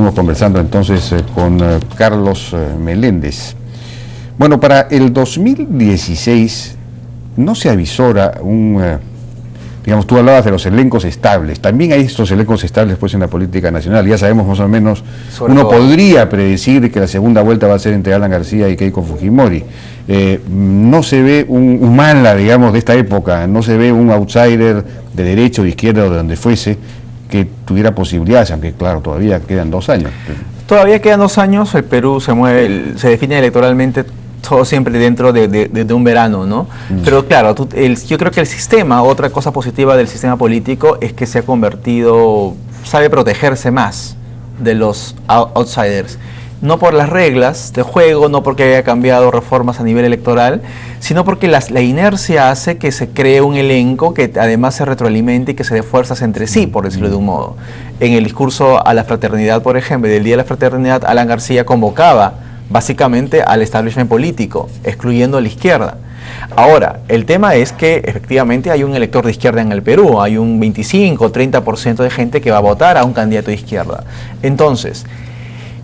Estamos conversando entonces con Carlos Meléndez. Bueno, para el 2016 no se avisora digamos, tú hablabas de los elencos estables, también hay estos elencos estables pues en la política nacional, ya sabemos más o menos, uno podría predecir que la segunda vuelta va a ser entre Alan García y Keiko Fujimori. No se ve un mala, digamos, de esta época, no se ve un outsider de derecha o de izquierda o de donde fuese que tuviera posibilidades, aunque claro, todavía quedan 2 años. Todavía quedan 2 años, el Perú se mueve, se define electoralmente todo siempre dentro de un verano, ¿no? Pero claro, yo creo que el sistema, otra cosa positiva del sistema político es que se ha convertido, sabe protegerse más de los outsiders. No por las reglas de juego, no porque haya cambiado reformas a nivel electoral, sino porque la inercia hace que se cree un elenco que además se retroalimente y que se dé fuerzas entre sí, por decirlo de un modo. En el discurso a la fraternidad, por ejemplo, del Día de la Fraternidad, Alan García convocaba básicamente al establishment político, excluyendo a la izquierda. Ahora, el tema es que efectivamente hay un elector de izquierda en el Perú, hay un 25-30% de gente que va a votar a un candidato de izquierda. Entonces,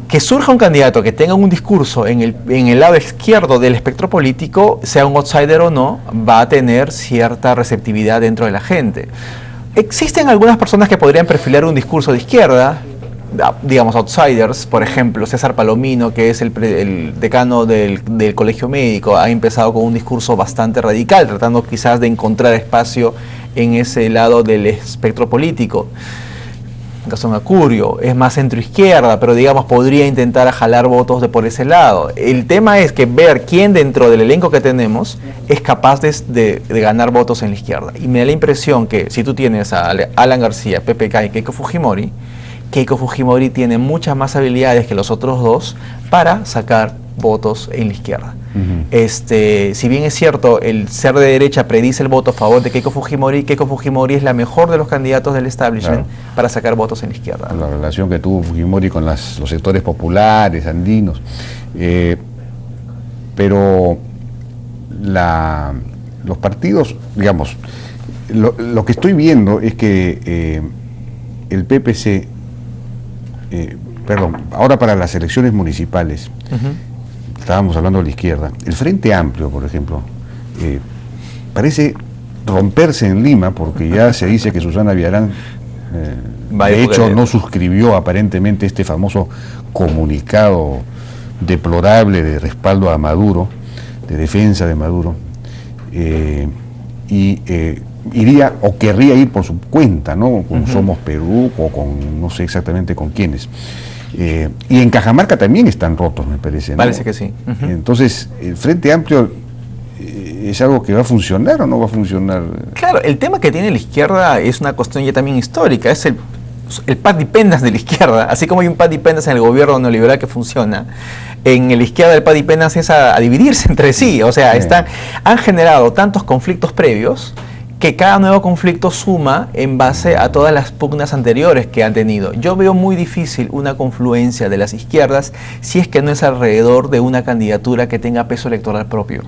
que surja un candidato que tenga un discurso en el lado izquierdo del espectro político, sea un outsider o no, va a tener cierta receptividad dentro de la gente. Existen algunas personas que podrían perfilar un discurso de izquierda, digamos outsiders, por ejemplo, César Palomino, que es el decano del Colegio Médico, ha empezado con un discurso bastante radical, tratando quizás de encontrar espacio en ese lado del espectro político. Gastón Acurio es más centro-izquierda, pero digamos podría intentar jalar votos por ese lado. El tema es que ver quién dentro del elenco que tenemos es capaz de ganar votos en la izquierda. Y me da la impresión que si tú tienes a Alan García, PPK y Keiko Fujimori tiene muchas más habilidades que los otros dos para sacar votos en la izquierda. Si bien es cierto, el ser de derecha predice el voto a favor de Keiko Fujimori es la mejor de los candidatos del establishment para sacar votos en la izquierda. La relación que tuvo Fujimori con los sectores populares, andinos. Pero los partidos, digamos, lo que estoy viendo es que el PPC, ahora para las elecciones municipales, estábamos hablando de la izquierda, el Frente Amplio, por ejemplo, parece romperse en Lima, porque ya se dice que Susana Villarán, de hecho, no suscribió aparentemente este famoso comunicado deplorable de respaldo a Maduro, de defensa de Maduro, iría o querría ir por su cuenta, ¿no? Con Somos Perú o con no sé exactamente con quiénes. Y en Cajamarca también están rotos, me parece, ¿no? Parece que sí. Entonces, ¿el Frente Amplio es algo que va a funcionar o no va a funcionar? Claro, el tema que tiene la izquierda es una cuestión ya también histórica, es el pad dependas de la izquierda, así como hay un pad dependas en el gobierno neoliberal que funciona. En la izquierda el pad dependas es a dividirse entre sí, o sea, han generado tantos conflictos previos que cada nuevo conflicto suma en base a todas las pugnas anteriores que han tenido. Yo veo muy difícil una confluencia de las izquierdas si es que no es alrededor de una candidatura que tenga peso electoral propio.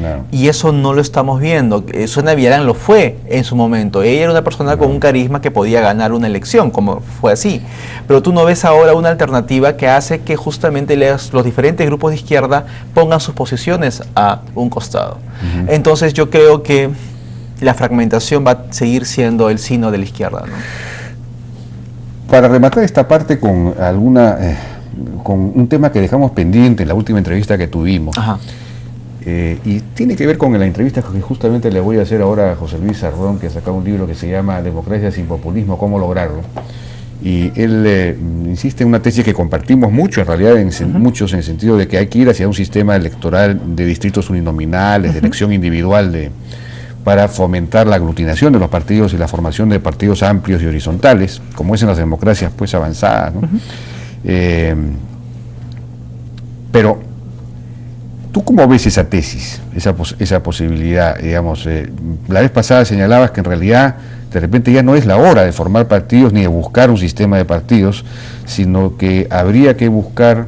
No. Y eso no lo estamos viendo. Susana Villarán lo fue en su momento. Ella era una persona con un carisma que podía ganar una elección, como fue así. Pero tú no ves ahora una alternativa que hace que justamente los diferentes grupos de izquierda pongan sus posiciones a un costado. Entonces yo creo que la fragmentación va a seguir siendo el sino de la izquierda, ¿no? Para rematar esta parte con con un tema que dejamos pendiente en la última entrevista que tuvimos, y tiene que ver con la entrevista que justamente le voy a hacer ahora a José Luis Sardón, que ha sacado un libro que se llama Democracia sin populismo, ¿cómo lograrlo? Y él insiste en una tesis que compartimos mucho, en realidad muchos, en el sentido de que hay que ir hacia un sistema electoral de distritos uninominales, de elección individual, para fomentar la aglutinación de los partidos y la formación de partidos amplios y horizontales, como es en las democracias pues avanzadas, ¿no? Pero, ¿tú cómo ves esa tesis, esa posibilidad? Digamos, la vez pasada señalabas que en realidad de repente ya no es la hora de formar partidos ni de buscar un sistema de partidos, sino que habría que buscar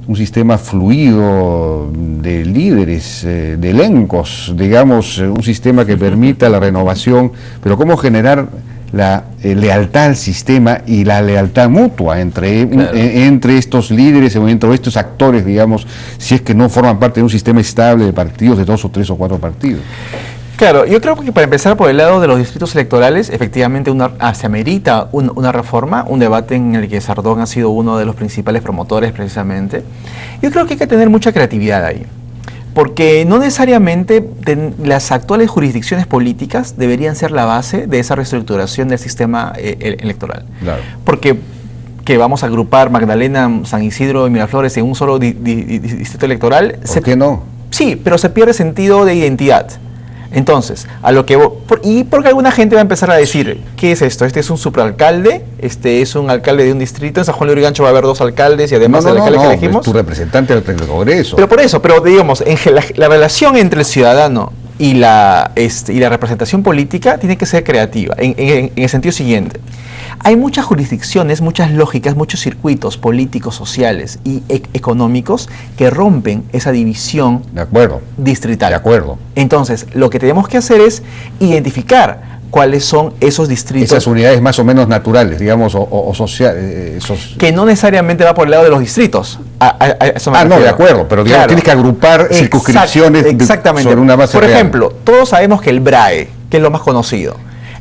un sistema fluido de líderes, de elencos, digamos, un sistema que permita la renovación, pero cómo generar la lealtad al sistema y la lealtad mutua entre estos líderes o entre estos actores, digamos, si es que no forman parte de un sistema estable de partidos, de 2 o 3 o 4 partidos. Claro, yo creo que para empezar por el lado de los distritos electorales, efectivamente se amerita una reforma, un debate en el que Sardón ha sido uno de los principales promotores precisamente. Yo creo que hay que tener mucha creatividad ahí, porque no necesariamente las actuales jurisdicciones políticas deberían ser la base de esa reestructuración del sistema electoral. Claro. Porque que vamos a agrupar Magdalena, San Isidro y Miraflores en un solo distrito electoral. ¿Por qué no? Sí, pero se pierde sentido de identidad. Entonces, porque alguna gente va a empezar a decir, ¿qué es esto? Este es un supraalcalde, este es un alcalde de un distrito, en San Juan de Lurigancho va a haber 2 alcaldes y además del alcalde que elegimos. Es tu representante del Congreso. Pero por eso, digamos, la relación entre el ciudadano y la representación política tiene que ser creativa, en el sentido siguiente. Hay muchas jurisdicciones, muchas lógicas, muchos circuitos políticos, sociales y económicos que rompen esa división distrital. De acuerdo. Entonces, lo que tenemos que hacer es identificar cuáles son esos distritos. Esas unidades más o menos naturales, digamos, o sociales. Que no necesariamente va por el lado de los distritos. No, de acuerdo, pero digamos, tienes que agrupar circunscripciones sobre una base real. Por real. ejemplo, todos sabemos que el BRAE, que es lo más conocido,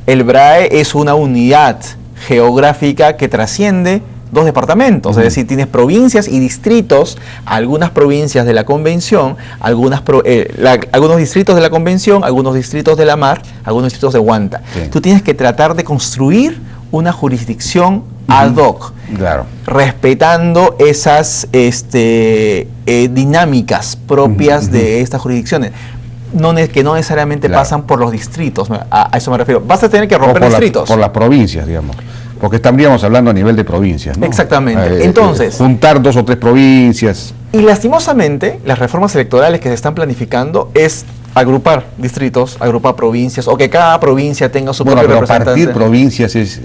el BRAE es una unidad geográfica que trasciende 2 departamentos, es decir, tienes provincias y distritos, algunas provincias de la Convención, algunos distritos de la Convención, algunos distritos de la Mar, algunos distritos de Huanta. Sí. Tú tienes que tratar de construir una jurisdicción ad hoc, claro, respetando esas dinámicas propias de estas jurisdicciones. Que no necesariamente pasan por los distritos, a eso me refiero. Vas a tener que romper distritos. Por las provincias, digamos. Porque estaríamos hablando a nivel de provincias, ¿no? Exactamente. Entonces, juntar 2 o 3 provincias. Y lastimosamente, las reformas electorales que se están planificando es agrupar distritos, agrupar provincias, o que cada provincia tenga su propio representante. Partir provincias es...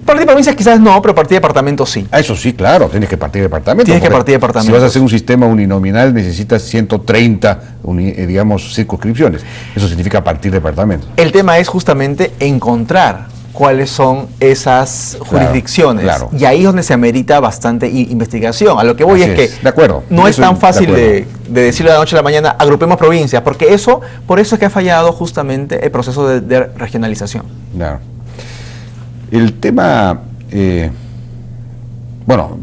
Partir provincias quizás no, pero partir departamentos sí. Eso sí, claro, tienes que partir departamentos. Tienes que partir departamentos. Si vas a hacer un sistema uninominal necesitas 130, digamos, circunscripciones. Eso significa partir departamentos. El tema es justamente encontrar cuáles son esas jurisdicciones. Claro. Y ahí es donde se amerita bastante investigación. A lo que voy es que de acuerdo, no es tan fácil de decirlo de la noche a la mañana, agrupemos provincias, porque por eso es que ha fallado justamente el proceso de regionalización. Claro. El tema,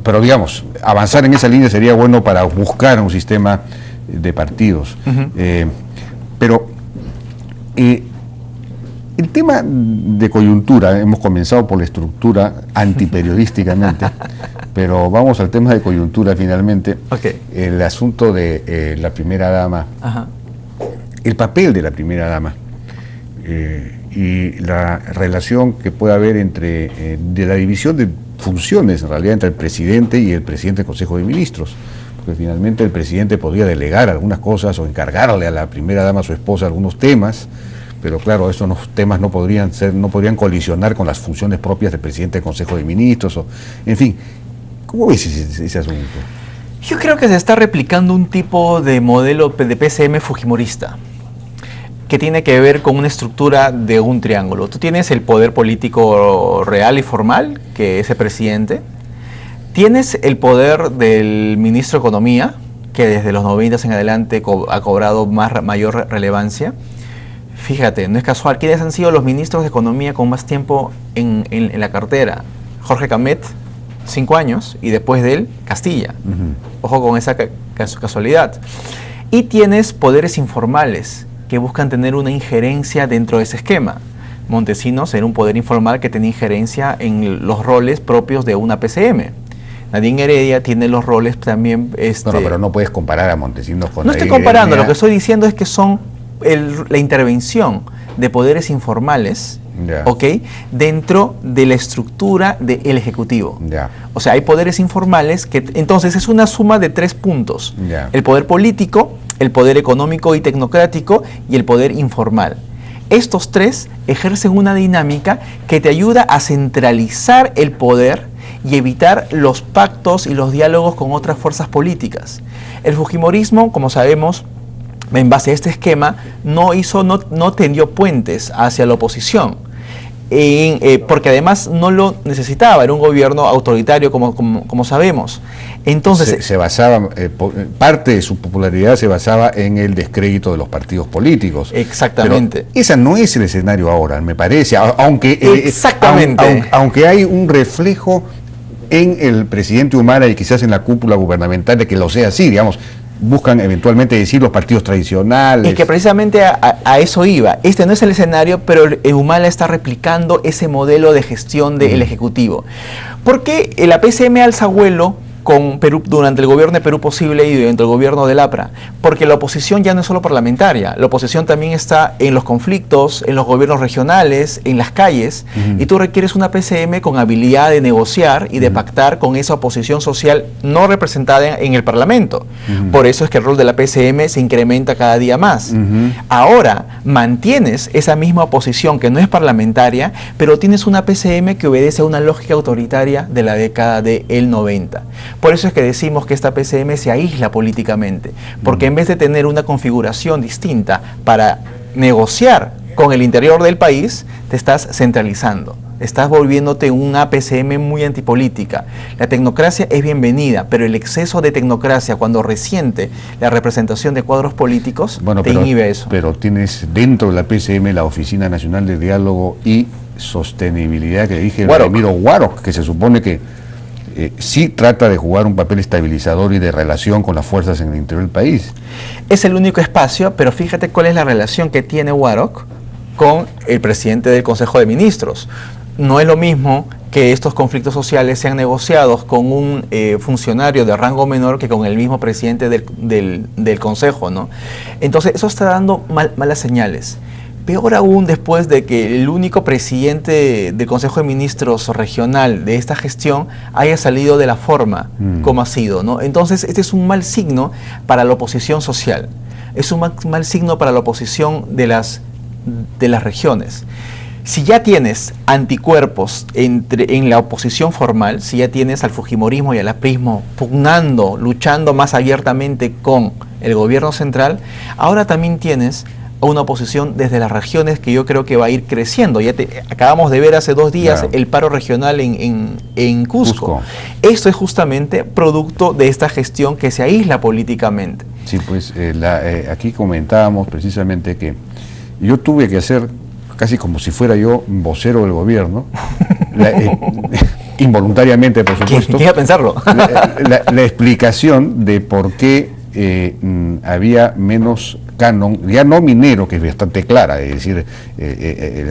pero digamos, avanzar en esa línea sería bueno para buscar un sistema de partidos. Pero el tema de coyuntura, hemos comenzado por la estructura antiperiodísticamente, pero vamos al tema de coyuntura finalmente. Okay. El asunto de la primera dama, el papel de la primera dama. Y la relación que puede haber de la división de funciones, en realidad, entre el presidente y el presidente del Consejo de Ministros, porque finalmente el presidente podría delegar algunas cosas o encargarle a la primera dama, a su esposa, algunos temas, pero claro, esos temas no podrían colisionar con las funciones propias del presidente del Consejo de Ministros, en fin. ¿Cómo ves ese asunto? Yo creo que se está replicando un tipo de modelo de PCM fujimorista, que tiene que ver con una estructura de un triángulo. Tú tienes el poder político real y formal, que es el presidente. Tienes el poder del ministro de Economía, que desde los 90 en adelante ha cobrado mayor relevancia. Fíjate, no es casual. ¿Quiénes han sido los ministros de Economía con más tiempo en la cartera? Jorge Camet, 5 años, y después de él, Castilla. Ojo con esa casualidad. Y tienes poderes informales, que buscan tener una injerencia dentro de ese esquema. Montesinos era un poder informal que tenía injerencia en los roles propios de una PCM. Nadine Heredia tiene los roles también... pero no puedes comparar a Montesinos con... No estoy comparando, lo que estoy diciendo es que son la intervención de poderes informales, dentro de la estructura del Ejecutivo. O sea, hay poderes informales que... Entonces es una suma de 3 puntos. El poder político, el poder económico y tecnocrático y el poder informal. Estos 3 ejercen una dinámica que te ayuda a centralizar el poder y evitar los pactos y los diálogos con otras fuerzas políticas. El fujimorismo, como sabemos, en base a este esquema, no tendió puentes hacia la oposición. porque además no lo necesitaba, era un gobierno autoritario como sabemos. Entonces se basaba, parte de su popularidad se basaba en el descrédito de los partidos políticos. Exactamente. Pero ese no es el escenario ahora, me parece, aunque exactamente. Aunque hay un reflejo en el presidente Humala y quizás en la cúpula gubernamental de que lo sea así, digamos. Buscan eventualmente decir los partidos tradicionales. Es que precisamente a eso iba. Este no es el escenario, pero Humala está replicando ese modelo de gestión del Ejecutivo. ¿Por qué la PCM alza vuelo con Perú durante el gobierno de Perú Posible y durante el gobierno del APRA? Porque la oposición ya no es solo parlamentaria, la oposición también está en los conflictos, en los gobiernos regionales, en las calles, y tú requieres una PCM con habilidad de negociar y de pactar con esa oposición social no representada en el Parlamento. Por eso es que el rol de la PCM se incrementa cada día más. Ahora mantienes esa misma oposición que no es parlamentaria, pero tienes una PCM que obedece a una lógica autoritaria de la década del 90. Por eso es que decimos que esta PCM se aísla políticamente, porque en vez de tener una configuración distinta para negociar con el interior del país, te estás centralizando, estás volviéndote una PCM muy antipolítica. La tecnocracia es bienvenida, pero el exceso de tecnocracia cuando resiente la representación de cuadros políticos, te inhibe eso. Pero tienes dentro de la PCM la Oficina Nacional de Diálogo y Sostenibilidad que dije Ramiro Warok, que se supone que sí trata de jugar un papel estabilizador y de relación con las fuerzas en el interior del país. Es el único espacio, pero fíjate cuál es la relación que tiene Warok con el presidente del Consejo de Ministros. No es lo mismo que estos conflictos sociales sean negociados con un funcionario de rango menor que con el mismo presidente del Consejo, ¿no? Entonces eso está dando malas señales. Peor aún después de que el único presidente del Consejo de Ministros regional de esta gestión haya salido de la forma como ha sido, ¿no? Entonces este es un mal signo para la oposición social, es un mal signo para la oposición de las regiones. Si ya tienes anticuerpos en la oposición formal, si ya tienes al fujimorismo y al aprismo pugnando, luchando más abiertamente con el gobierno central, ahora también tienes a una oposición desde las regiones que yo creo que va a ir creciendo. Acabamos de ver hace 2 días el paro regional en Cusco. Esto es justamente producto de esta gestión que se aísla políticamente. Sí, pues aquí comentábamos precisamente que yo tuve que hacer casi como si fuera yo vocero del gobierno, involuntariamente por supuesto, ¿Quién iba a pensarlo? la explicación de por qué había menos canon, ya no minero, que es bastante clara, es decir,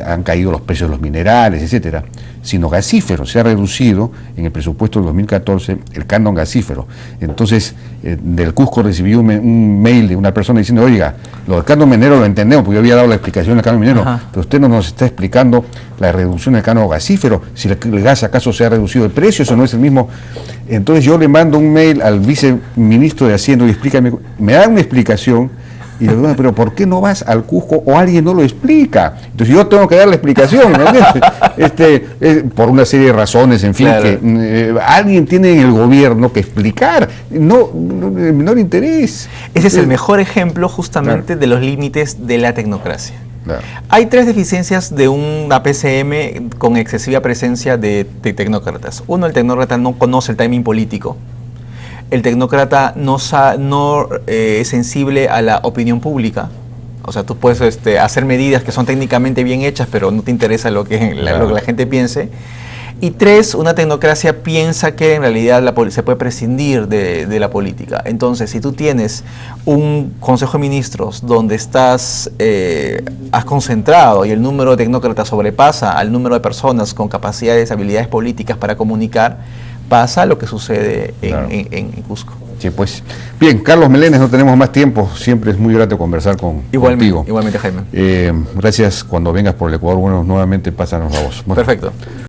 han caído los precios de los minerales, etcétera, sino gasífero. Se ha reducido en el presupuesto del 2014 el canon gasífero. Entonces, del Cusco recibí un mail de una persona diciendo, oiga, lo del canon minero lo entendemos, porque yo había dado la explicación del canon minero, pero usted no nos está explicando la reducción del canon gasífero, si el gas acaso se ha reducido el precio, eso no es el mismo. Entonces yo le mando un mail al viceministro de Hacienda y explícame, me da una explicación. Y le digo, pero ¿por qué no vas al Cusco o alguien no lo explica? Entonces yo tengo que dar la explicación, ¿no? Por una serie de razones, en fin, que alguien tiene en el gobierno que explicar, no el menor interés. Ese es el mejor ejemplo justamente de los límites de la tecnocracia. Hay 3 deficiencias de una PCM con excesiva presencia de tecnócratas. Uno, el tecnócrata no conoce el timing político. El tecnócrata no es sensible a la opinión pública. O sea, tú puedes hacer medidas que son técnicamente bien hechas, pero no te interesa lo que la gente piense. Y 3, una tecnocracia piensa que en realidad se puede prescindir de la política. Entonces, si tú tienes un Consejo de Ministros donde has concentrado y el número de tecnócratas sobrepasa al número de personas con capacidades, habilidades políticas para comunicar, pasa lo que sucede en Cusco. Sí, pues. Bien, Carlos Meléndez, no tenemos más tiempo. Siempre es muy grato conversar contigo. Igualmente, Jaime. Gracias. Cuando vengas por el Ecuador, bueno, nuevamente pásanos la voz. Bueno. Perfecto.